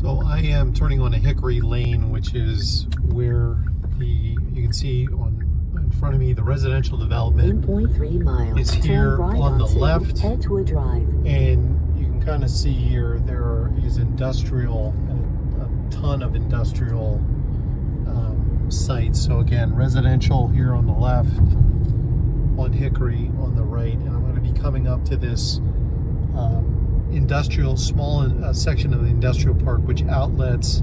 So I am turning on a Hickory Lane, which is where you can see in front of me the residential development 1.3 miles. is here right on the left, Edgewood Drive. and you can kind of see here there is industrial and a ton of industrial sites. So again, residential here on the left, on Hickory on the right, and I'm going to be coming up to this industrial small section of the industrial park, which outlets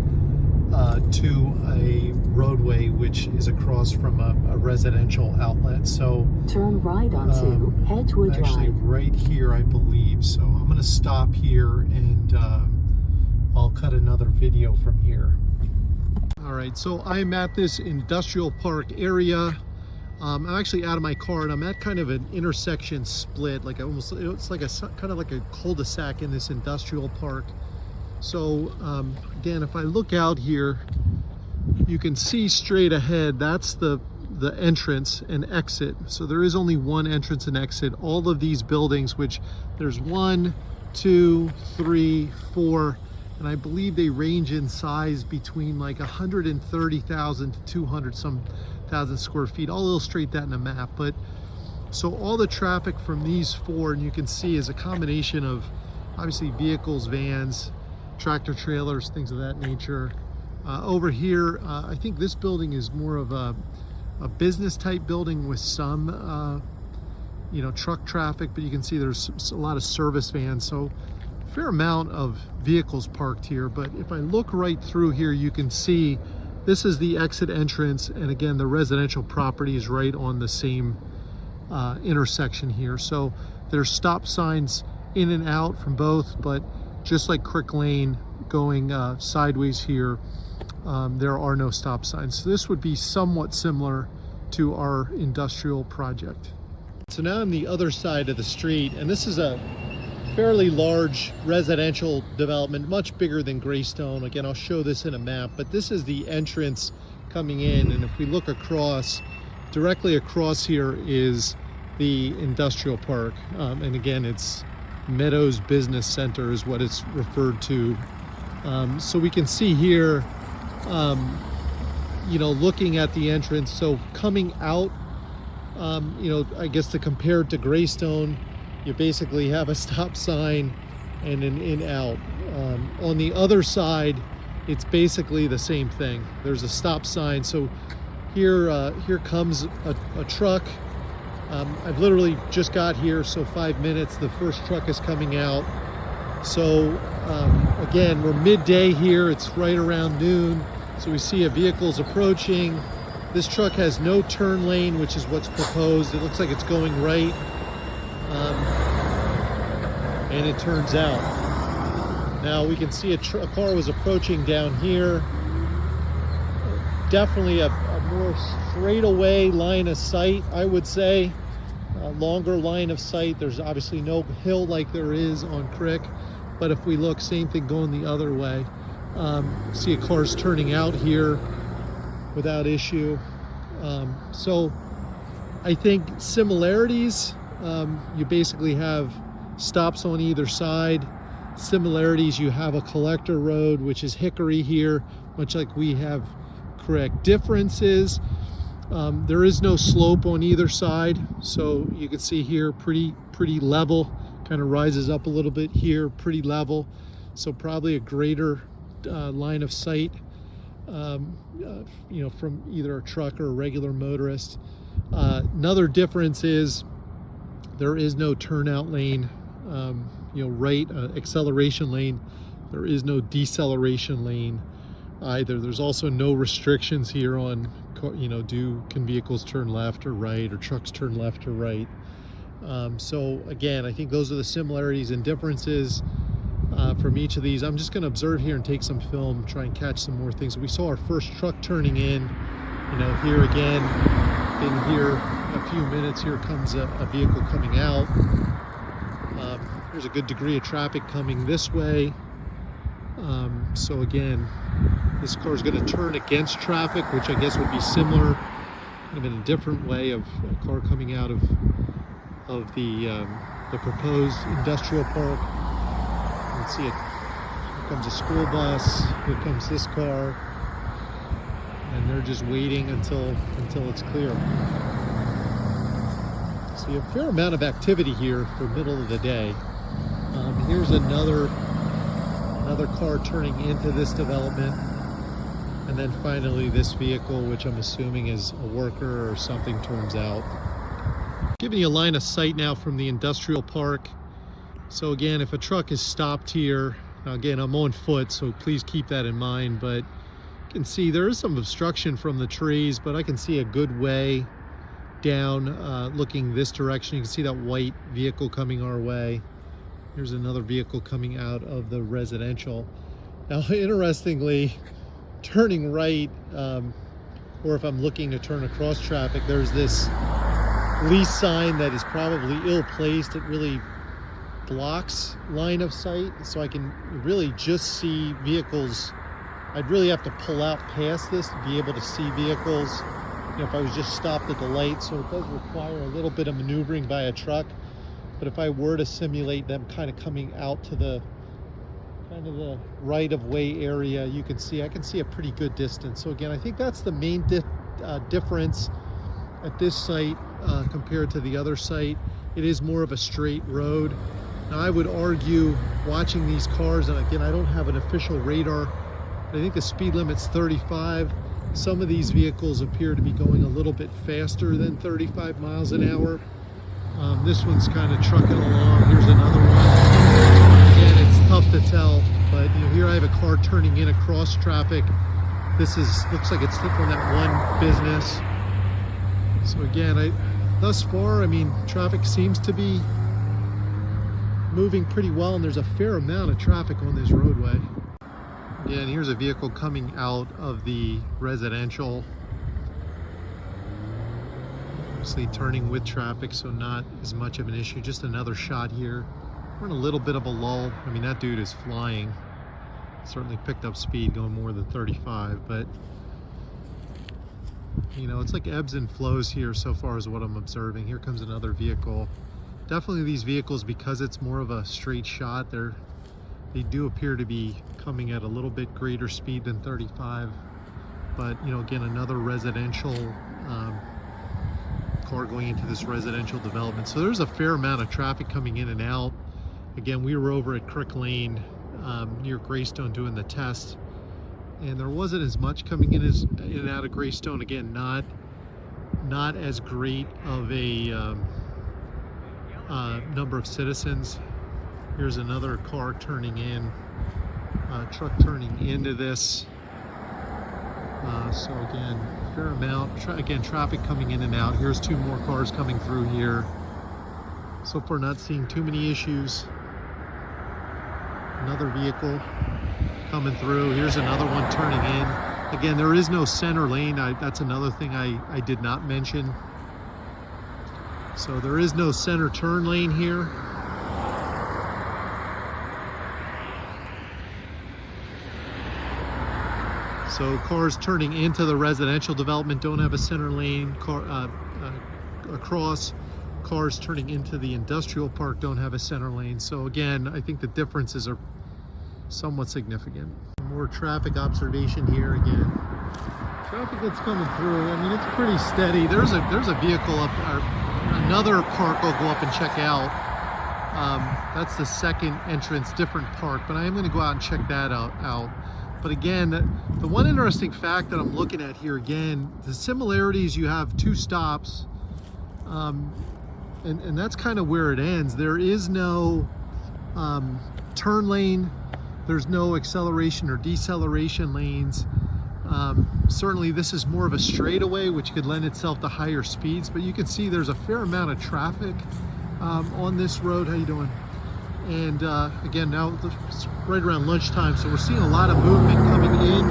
to a roadway which is across from a residential outlet. So turn right onto Edgewood Drive. Actually right here, I believe. So I'm going to stop here and I'll cut another video from here. All right, so I'm at this industrial park area. I'm actually out of my car and I'm at kind of an intersection split, like it's like kind of like a cul-de-sac in this industrial park. So again, if I look out here, you can see straight ahead, that's the entrance and exit. So there is only one entrance and exit. All of these buildings, which there's 1, 2, 3, 4, and I believe they range in size between like 130,000 to 200 some thousand square feet. I'll illustrate that in a map. But so all the traffic from these four, and you can see, is a combination of obviously vehicles, vans, tractor trailers, things of that nature. Over here, I think this building is more of a business type building with some truck traffic, but you can see there's a lot of service vans, so a fair amount of vehicles parked here. But if I look right through here, you can see this is the exit entrance, and again, the residential property is right on the same intersection here. So there's stop signs in and out from both, but just like Crick Lane going sideways here, there are no stop signs. So this would be somewhat similar to our industrial project. So now I'm the other side of the street, and this is a fairly large residential development, much bigger than Greystone. Again, I'll show this in a map, but this is the entrance coming in, and if we look across, directly across here is the industrial park, and again, it's Meadows Business Center is what it's referred to. So we can see here, looking at the entrance, so coming out, I guess to compare it to Greystone, you basically have a stop sign and an in-out. On the other side, it's basically the same thing. There's a stop sign. So here comes a truck. I've literally just got here, so 5 minutes, the first truck is coming out. So again, we're midday here, it's right around noon. So we see a vehicle's approaching. This truck has no turn lane, which is what's proposed. It looks like it's going right. And it turns out. Now we can see a car was approaching down here. Definitely a more straightaway line of sight, I would say. A longer line of sight. There's obviously no hill like there is on Crick, but if we look, same thing going the other way. See a car's turning out here without issue. So I think similarities, you basically have stops on either side. Similarities, you have a collector road, which is Hickory here, much like we have Crick. Differences, there is no slope on either side, so you can see here pretty level, kind of rises up a little bit here, pretty level, so probably a greater line of sight from either a truck or a regular motorist. Another difference is there is no turnout lane, acceleration lane. There is no deceleration lane either. There's also no restrictions here on, can vehicles turn left or right, or trucks turn left or right. So again, I think those are the similarities and differences from each of these. I'm just going to observe here and take some film, try and catch some more things. We saw our first truck turning in, here again, been here a few minutes. Here comes a vehicle coming out. There's a good degree of traffic coming this way. So again, this car is going to turn against traffic, which I guess would be similar, kind of in a different way, of a car coming out of the proposed industrial park. You can see a comes a school bus, here comes this car, and they're just waiting until it's clear. See a fair amount of activity here for middle of the day. Here's another car turning into this development, and then finally this vehicle, which I'm assuming is a worker or something, turns out. Giving you a line of sight now from the industrial park. So again, if a truck is stopped here, now again, I'm on foot, so please keep that in mind, but you can see there is some obstruction from the trees, but I can see a good way down looking this direction. You can see that white vehicle coming our way. Here's another vehicle coming out of the residential. Now, interestingly, turning right, or if I'm looking to turn across traffic, there's this lease sign that is probably ill-placed. It really blocks line of sight, so I can really just see vehicles. I'd really have to pull out past this to be able to see vehicles, you know, if I was just stopped at the light. So it does require a little bit of maneuvering by a truck. But if I were to simulate them kind of coming out to the kind of the right-of-way area, you can see, I can see a pretty good distance. So again, I think that's the main difference at this site compared to the other site. It is more of a straight road. Now, I would argue, watching these cars, and again, I don't have an official radar, but I think the speed limit's 35. Some of these vehicles appear to be going a little bit faster than 35 miles an hour. This one's kind of trucking along. Here's another one. Again, it's tough to tell, but you know, here I have a car turning in across traffic. This looks like it's from that one business. So again, thus far, I mean, traffic seems to be moving pretty well, and there's a fair amount of traffic on this roadway. Again, here's a vehicle coming out of the residential. Obviously turning with traffic, so not as much of an issue. Just another shot here. We're in a little bit of a lull. I mean, that dude is flying. Certainly picked up speed, going more than 35, but you know, it's like ebbs and flows here so far is what I'm observing. Here comes another vehicle. Definitely these vehicles, because it's more of a straight shot, they do appear to be coming at a little bit greater speed than 35. But you know, again, another residential car going into this residential development. So there's a fair amount of traffic coming in and out. Again, we were over at Hickory Lane near Greystone doing the test, and there wasn't as much coming in and out of Greystone. Again, not as great of a number of citizens. Here's another car turning in, truck turning into this. So again, fair amount. Again, traffic coming in and out. Here's two more cars coming through here. So far, not seeing too many issues. Another vehicle coming through. Here's another one turning in. Again, there is no center lane. That's another thing I did not mention. So there is no center turn lane here. So cars turning into the residential development don't have a center lane. Across, cars turning into the industrial park don't have a center lane. So again, I think the differences are somewhat significant. More traffic observation here again. Traffic that's coming through, I mean, it's pretty steady. There's a vehicle up, or another park I'll go up and check out. That's the second entrance, different park, but I am going to go out and check that out. But again, the one interesting fact that I'm looking at here, again, the similarities, you have two stops, and that's kind of where it ends. There is no turn lane. There's no acceleration or deceleration lanes. Certainly this is more of a straightaway, which could lend itself to higher speeds, but you can see there's a fair amount of traffic on this road. How you doing? And again, now it's right around lunchtime, so we're seeing a lot of movement coming in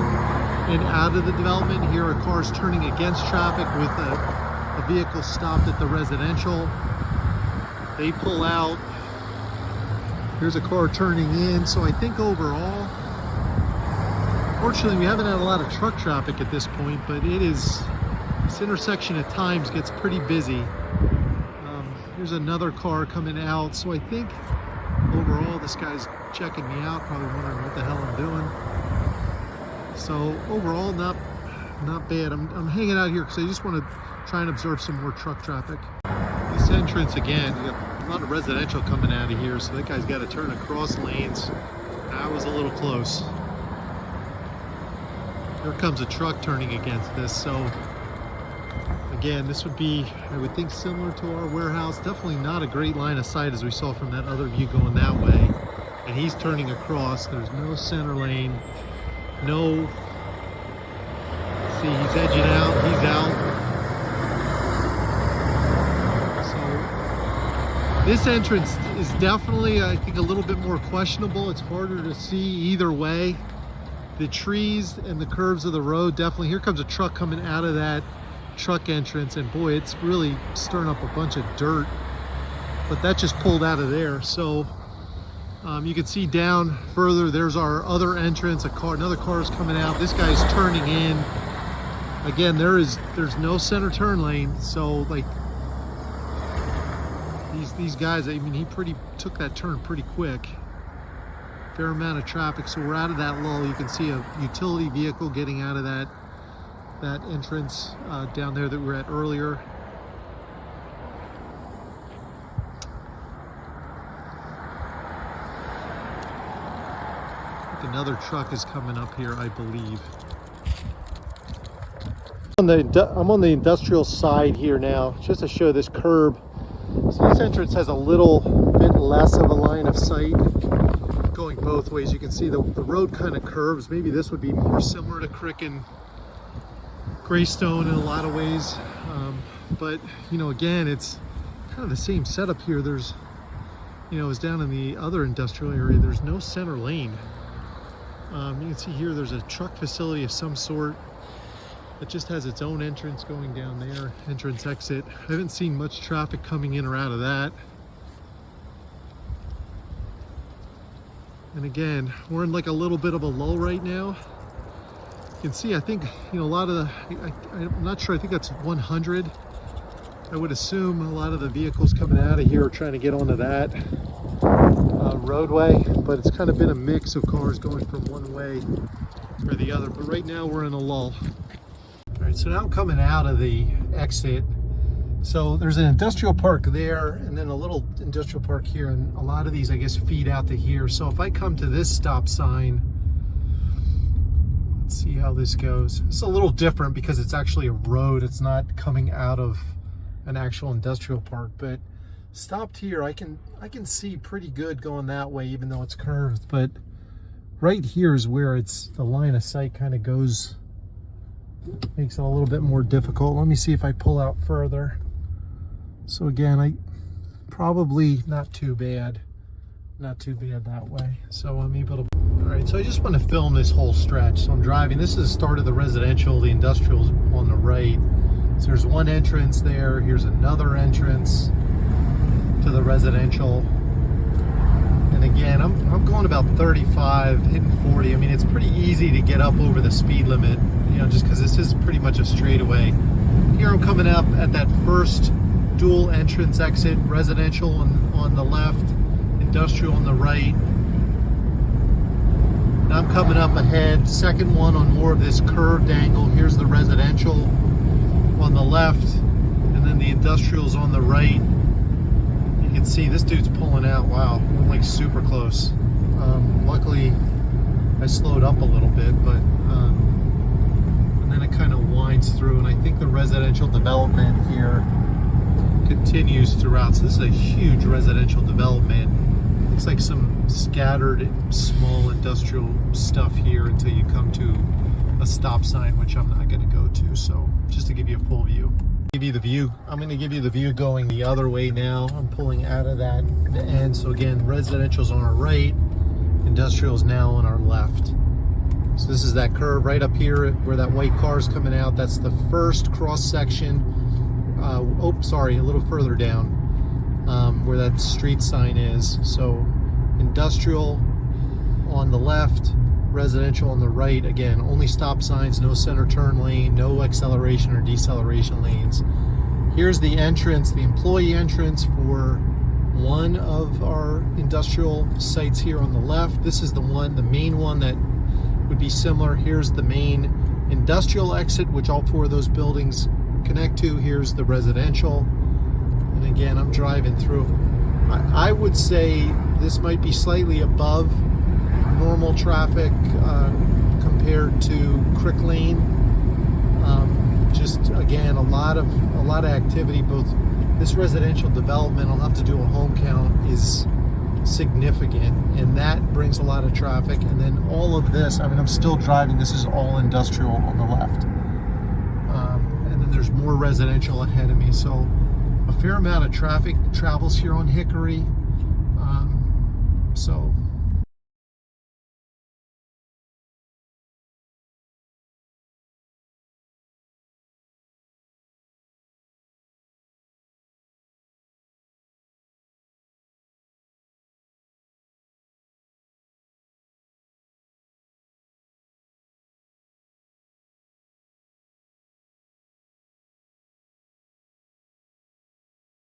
and out of the development. Here are cars turning against traffic with a vehicle stopped at the residential. They pull out. Here's a car turning in. So I think overall, fortunately, we haven't had a lot of truck traffic at this point, but this intersection at times gets pretty busy. Here's another car coming out. So I think overall, this guy's checking me out, probably wondering what the hell I'm doing. So overall, not bad. I'm hanging out here because I just want to try and observe some more truck traffic. This entrance again, you got a lot of residential coming out of here, so that guy's got to turn across lanes. That was a little close. Here comes a truck turning against this, so again, this would be, I would think, similar to our warehouse. Definitely not a great line of sight as we saw from that other view going that way. And he's turning across. There's no center lane. No. See, he's edging out. He's out. So this entrance is definitely, I think, a little bit more questionable. It's harder to see either way. The trees and the curves of the road, definitely. Here comes a truck coming out of that truck entrance, and boy, it's really stirring up a bunch of dirt, but that just pulled out of there. So you can see down further, there's our other entrance. Another car is coming out. This guy's turning in. Again, there's no center turn lane, so like these guys, I mean, he took that turn pretty quick. Fair amount of traffic, so we're out of that lull. You can see a utility vehicle getting out of that entrance down there that we were at earlier. I think another truck is coming up here, I believe. I'm on the industrial side here now, just to show this curb. So this entrance has a little bit less of a line of sight going both ways. You can see the road kind of curves. Maybe this would be more similar to Crick and Greystone in a lot of ways, but you know, again, it's kind of the same setup here. There's, you know, as down in the other industrial area, there's no center lane. You can see here there's a truck facility of some sort that just has its own entrance going down there, entrance exit. I haven't seen much traffic coming in or out of that. And again, we're in like a little bit of a lull right now. You can see, I think, you know, a lot of the, I'm not sure, I think that's 100. I would assume a lot of the vehicles coming out of here are trying to get onto that roadway, but it's kind of been a mix of cars going from one way or the other. But right now we're in a lull. All right, so now I'm coming out of the exit. So there's an industrial park there and then a little industrial park here, and a lot of these, I guess, feed out to here. So if I come to this stop sign, let's see how this goes. It's a little different because it's actually a road. It's not coming out of an actual industrial park, but stopped here, I can see pretty good going that way, even though it's curved. But right here is where it's the line of sight kind of goes, makes it a little bit more difficult. Let me see if I pull out further. So again, I probably not too bad that way. So I'm able to, all right, so I just want to film this whole stretch. So I'm driving, this is the start of the residential, the industrial's on the right. So there's one entrance there, here's another entrance to the residential. And again, I'm going about 35, hitting 40. I mean, it's pretty easy to get up over the speed limit, you know, just because this is pretty much a straightaway. Here I'm coming up at that first dual entrance exit, residential on the left, industrial on the right. Now I'm coming up ahead, second one on more of this curved angle. Here's the residential on the left, and then the industrial's on the right. You can see this dude's pulling out. Wow, I'm like super close. Luckily, I slowed up a little bit, but and then it kind of winds through, and I think the residential development here continues throughout. So this is a huge residential development. Looks like some scattered small industrial stuff here until you come to a stop sign, which I'm not going to go to. So just to give you a full view. Give you the view. I'm going to give you the view going the other way now. I'm pulling out of the end. So again, residential's on our right, industrial's now on our left. So this is that curve right up here where that white car is coming out. That's the first cross section. Oh, sorry, a little further down where that street sign is. So industrial on the left, residential on the right. Again, only stop signs, no center turn lane, no acceleration or deceleration lanes. Here's the entrance, the employee entrance for one of our industrial sites here on the left. This is the main one that would be similar. Here's the main industrial exit, which all four of those buildings connect to. Here's the residential. And again, I'm driving through. I would say this might be slightly above normal traffic compared to Crick Lane. Just again, a lot of activity. Both this residential development, I'll have to do a home count, is significant, and that brings a lot of traffic. And then all of this, I mean, I'm still driving. This is all industrial on the left, and then there's more residential ahead of me. So a fair amount of traffic travels here on Hickory. So